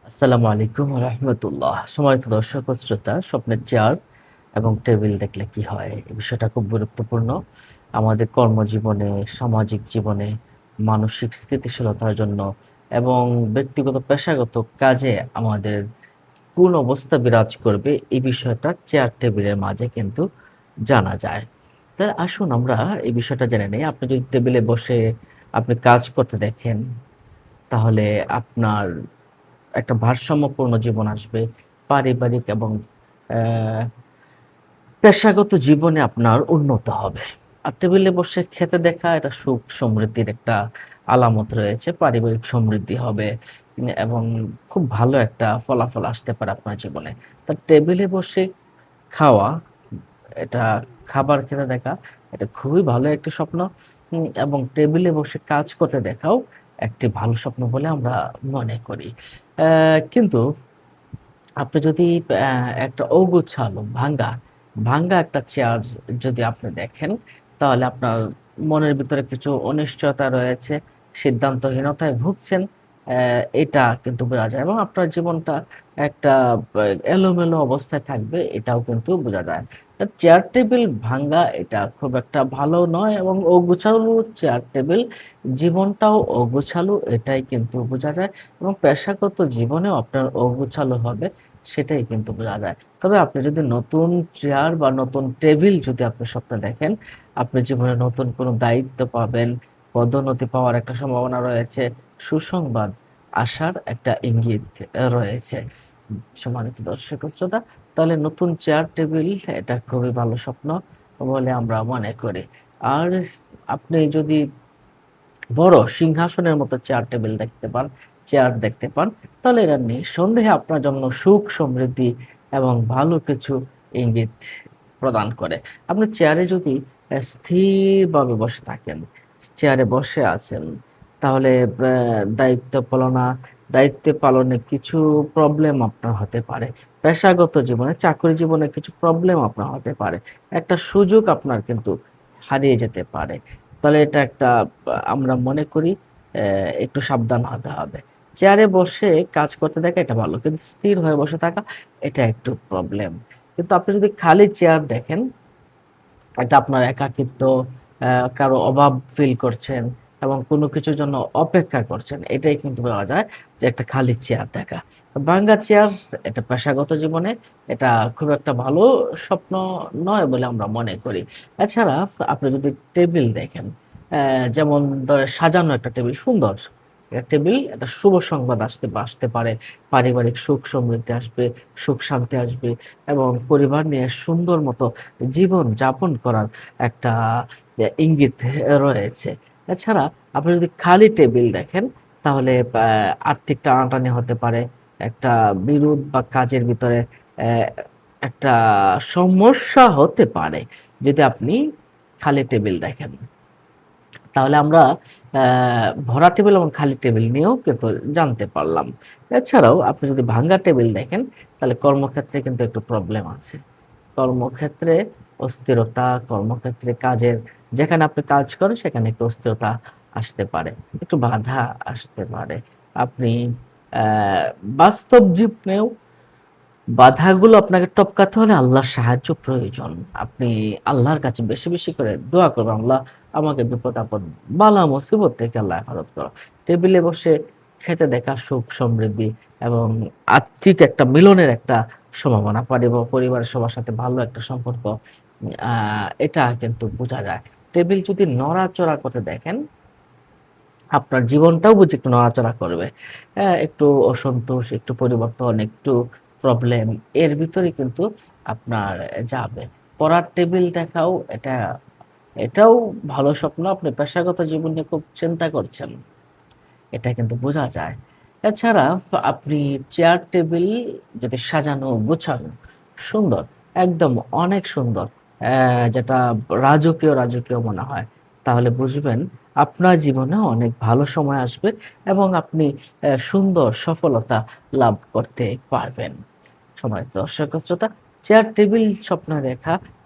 আসসালামু আলাইকুম রহমতুল্লাহ। সম্মানিত দর্শক ও শ্রোতা, স্বপ্নের চেয়ার এবং টেবিল দেখলে কি হয়? এই বিষয়টা খুব গুরুত্বপূর্ণ। আমাদের কর্মজীবনে, সামাজিক জীবনে, মানসিক স্থিতিশীলতার জন্য এবং ব্যক্তিগত পেশাগত কাজে আমাদের কোন অবস্থা বিরাজ করবে এই বিষয়টা চেয়ার টেবিলের মাঝে কিন্তু জানা যায়। তাই আসুন আমরা এই বিষয়টা জেনে নেই। আপনি যদি টেবিলে বসে আপনি কাজ করতে দেখেন, তাহলে আপনার একটা ভারসাম্যপূর্ণ জীবন আসবে। পারিবারিক এবং অ্যা পেশাগত জীবনে আপনার উন্নত হবে। আর টেবিলে বসে খেতে দেখা এটা সুখ সমৃদ্ধির একটা আলামত রয়েছে। পারিবারিক সমৃদ্ধি হবে এবং খুব ভালো একটা ফলাফল আসতে পারে আপনার জীবনে। তা টেবিলে বসে খাওয়া, এটা খাবার খেতে দেখা, এটা খুবই ভালো একটি স্বপ্ন এবং টেবিলে বসে কাজ করতে দেখাও একটি ভালো স্বপ্ন বলে আমরা মনে করি। কিন্তু আপনি যদি অ্যা একটা অগোছালো ভাঙ্গা একটা চেয়ার যদি আপনি দেখেন, তাহলে আপনার মনের ভিতরে কিছু অনিশ্চয়তা রয়েছে, সিদ্ধান্তহীনতায় ভুগছেন। এটা কিন্তু বোঝা যায় এবং আপনার জীবনটা একটা এলোমেলো অবস্থায় থাকবে, এটাও কিন্তু বোঝা যায়। চেয়ার টেবিল ভাঙ্গা এটা খুব একটা ভালো নয় এবং অগোছালো চেয়ার টেবিল জীবনটাও অগোছালো, এটাই কিন্তু বোঝা যায় এবং পেশাগত জীবনেও আপনার অগোছালো হবে। সেটাই কিন্তু বোঝা যায়। তবে আপনি যদি নতুন চেয়ার বা নতুন টেবিল যদি আপনি স্বপ্নে দেখেন, আপনি জীবনে নতুন কোনো দায়িত্ব পাবেন, পদোন্নতি পাওয়ার একটা সম্ভাবনা রয়েছে, সুসংবাদ আসার একটা ইঙ্গিত রয়েছে। সম্মানিত দর্শক ও শ্রোতা, তাহলে নতুন চেয়ার টেবিল এটা খুবই ভালো স্বপ্ন বলে আমরা মনে করি। আর আপনি যদি বড় সিংহাসনের মতো চেয়ার টেবিল দেখতে পান, চেয়ার দেখতে পান, তাহলে এরা নিঃসন্দেহে আপনার জন্য সুখ সমৃদ্ধি এবং ভালো কিছু ইঙ্গিত প্রদান করে। আপনি চেয়ারে যদি স্থিরভাবে বসে থাকেন, চেয়ারে বসে আছেন, তাহলে দায়িত্ব পালনে কিছু প্রবলেম আপনার হতে পারে। পেশাগত জীবনে, চাকরি জীবনে কিছু প্রবলেম আপনার হতে পারে। একটা সুযোগ আপনার কিন্তু হারিয়ে যেতে পারে। তাহলে এটা একটা আমরা মনে করি একটু সাবধান হতে হবে। চেয়ারে বসে কাজ করতে দেখা এটা ভালো। কিন্তু স্থির হয়ে বসে থাকা এটা একটু প্রবলেম। কিন্তু আপনি যদি খালি চেয়ার দেখেন, এটা আপনার একাকিত্ব, কারো অভাব ফিল করছেন এবং কোনো কিছুর জন্য অপেক্ষা করছেন। এটাই কিন্তু বলা যায় যে একটা খালি চেয়ার দেখা। ভাঙ্গা চেয়ার এটা পেশাগত জীবনে এটা খুব একটা ভালো স্বপ্ন নয় বলে আমরা মনে করি। এছাড়া আপনি যদি টেবিল দেখেন, যেমন ধরেন সাজানো একটা টেবিল সুন্দর। টেবিল একটা শুভ সংবাদ আসতে পারে। পারিবারিক সুখ সমৃদ্ধি আসবে, সুখ শান্তি আসবে এবং পরিবার নিয়ে সুন্দর মতো জীবন যাপন করার একটা ইঙ্গিত রয়েছে। এছাড়া আপনি যদি খালি টেবিল দেখেন, তাহলে আর্থিক টানাটানি হতে পারে। একটা বিরোধ বা কাজের ভিতরে একটা সমস্যা হতে পারে যদি আপনি খালি টেবিল দেখেন। তাহলে আমরা ভরা টেবিল এবং খালি টেবিল নিয়েও কিন্তু জানতে পারলাম। এছাড়াও আপনি যদি ভাঙ্গা টেবিল দেখেন, তাহলে কর্মক্ষেত্রে কিন্তু একটু প্রবলেম আছে। কর্মক্ষেত্রে অস্থিরতা, কর্মক্ষেত্রে কাজের যেখানে আপনি কাজ করেন সেখানে একটু অস্থিরতা আসতে পারে। একটু বাধা আসতে পারে। আপনি অ্যা বাস্তব জীবনেও বাধাগুলো আপনাকে টপকাতে হলে আল্লাহর সাহায্য প্রয়োজন। আপনি আল্লাহর কাছে বেশি করে দোয়া করবেন, "আল্লাহ আমাকে বিপদ-আপদ, বালা মুসিবত থেকে আল্লাহ হেফাজত করো।" টেবিলে বসে খেতে দেখা সুখ সমৃদ্ধি এবং আত্মিক একটা মিলনের একটা সম্ভাবনা। পরিবারের সবার সাথে ভালো একটা সম্পর্ক আ এটা কিন্তু বোঝা যায়। টেবিল যদি নড়াচড়া করতে দেখেন, আপনার জীবনটাও বুঝি একটু নড়াচড়া করবে। একটু অসন্তোষ, একটু পরিবর্তন, একটু প্রবলেম এর ভিতরে কিন্তু আপনার যাবে। পড়ার টেবিল দেখাও এটাও ভালো স্বপ্ন। আপনি পেশাগত জীবন নিয়ে খুব চিন্তা করছেন। এটা কিন্তু বোঝা যায়। এছাড়া আপনি চেয়ার টেবিল যদি সাজানো, গোছানো, সুন্দর, একদম অনেক সুন্দর, যেটা রাজকীয় মনে হয়, তাহলে বুঝবেন আপনার জীবনে অনেক ভালো সময় আসবে এবং আপনি সুন্দর সফলতা লাভ করতে পারবেন। সম্মানিত দর্শক ও শ্রোতা, চেয়ার টেবিল স্বপ্নে দেখা